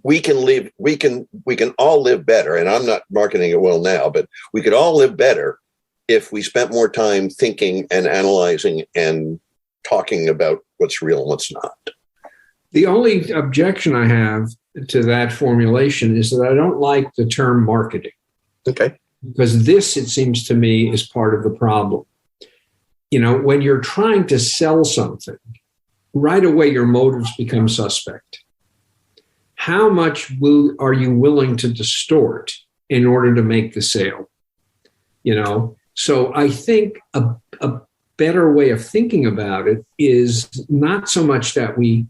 we can all live better. And I'm not marketing it well now, but we could all live better if we spent more time thinking and analyzing and talking about what's real and what's not. The only objection I have to that formulation is that I don't like the term marketing. Okay. Because this, it seems to me, is part of the problem. When you're trying to sell something, right away your motives become suspect. How much are you willing to distort in order to make the sale? So I think a better way of thinking about it is not so much that we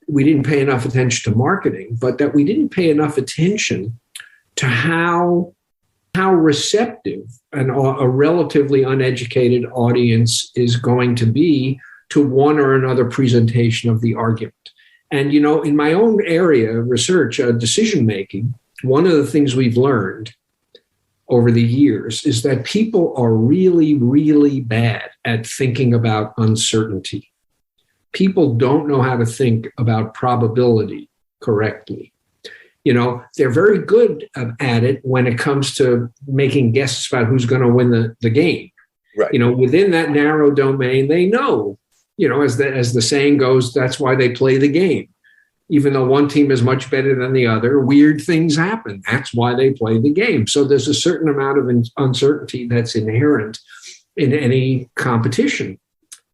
didn't pay enough attention to marketing, but that we didn't pay enough attention to how receptive a relatively uneducated audience is going to be to one or another presentation of the argument. And, in my own area of research, decision-making, one of the things we've learned over the years is that people are really, really bad at thinking about uncertainty. People don't know how to think about probability correctly. They're very good at it when it comes to making guesses about who's going to win the game. Right. Within that narrow domain, they know, as the saying goes, that's why they play the game. Even though one team is much better than the other, weird things happen. That's why they play the game. So there's a certain amount of uncertainty that's inherent in any competition.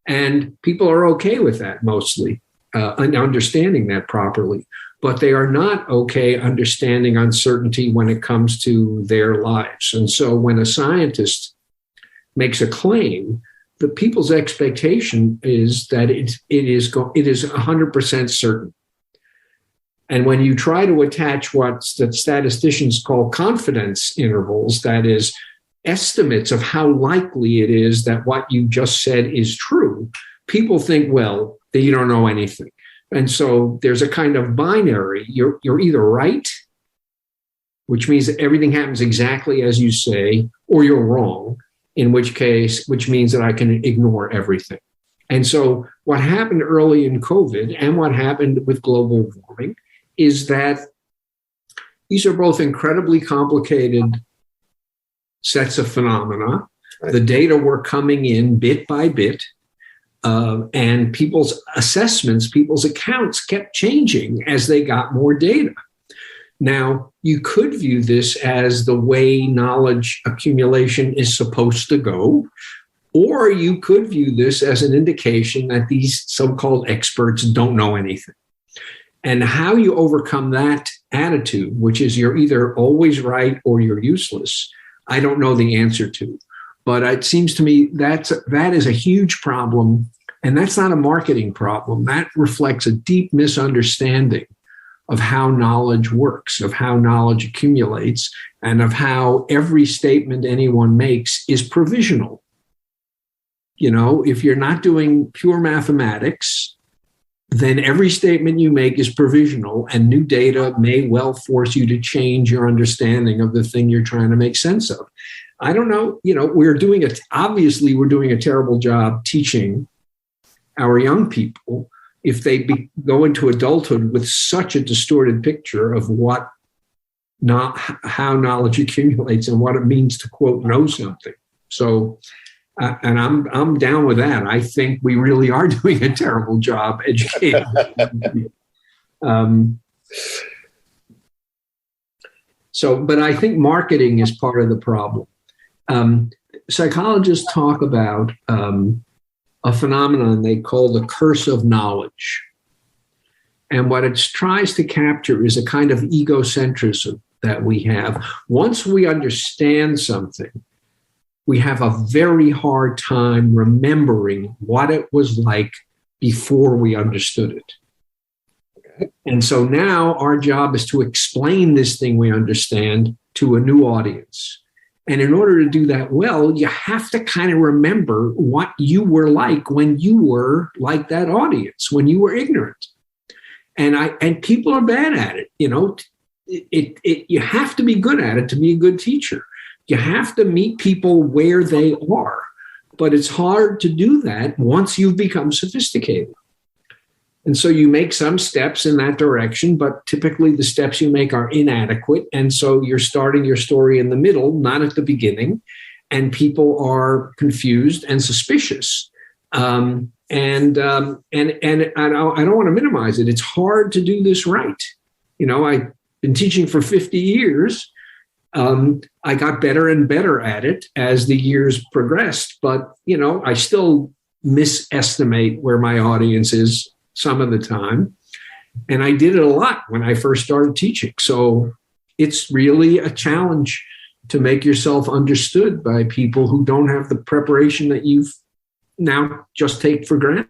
And people are okay with that mostly, and understanding that properly. But they are not okay understanding uncertainty when it comes to their lives. And so when a scientist makes a claim, the people's expectation is that it is 100% certain. And when you try to attach what statisticians call confidence intervals, that is, estimates of how likely it is that what you just said is true, people think, well, that you don't know anything. And so there's a kind of binary. You're either right, which means that everything happens exactly as you say, or you're wrong, which means that I can ignore everything. And so what happened early in COVID and what happened with global warming is that these are both incredibly complicated sets of phenomena. The data were coming in bit by bit. And people's assessments, people's accounts kept changing as they got more data. Now, you could view this as the way knowledge accumulation is supposed to go, or you could view this as an indication that these so-called experts don't know anything. And how you overcome that attitude, which is you're either always right or you're useless, I don't know the answer to. But it seems to me that is a huge problem, and that's not a marketing problem. That reflects a deep misunderstanding of how knowledge works, of how knowledge accumulates, and of how every statement anyone makes is provisional. If you're not doing pure mathematics, then every statement you make is provisional, and new data may well force you to change your understanding of the thing you're trying to make sense of. I don't know, we're doing a terrible job teaching our young people if they go into adulthood with such a distorted picture of how knowledge accumulates and what it means to, quote, know something. So, and I'm down with that. I think we really are doing a terrible job educating. But I think marketing is part of the problem. Psychologists talk about a phenomenon they call the curse of knowledge. And what it tries to capture is a kind of egocentrism that we have. Once we understand something, we have a very hard time remembering what it was like before we understood it. And so now our job is to explain this thing we understand to a new audience. And in order to do that well, you have to kind of remember what you were like when you were like that audience, when you were ignorant. And people are bad at it. You have to be good at it to be a good teacher. You have to meet people where they are. But it's hard to do that once you've become sophisticated. And so you make some steps in that direction, but typically the steps you make are inadequate. And so you're starting your story in the middle, not at the beginning, and people are confused and suspicious. And I don't want to minimize it. It's hard to do this right. I've been teaching for 50 years. I got better and better at it as the years progressed, but I still misestimate where my audience is some of the time. And I did it a lot when I first started teaching. So it's really a challenge to make yourself understood by people who don't have the preparation that you've now just take for granted.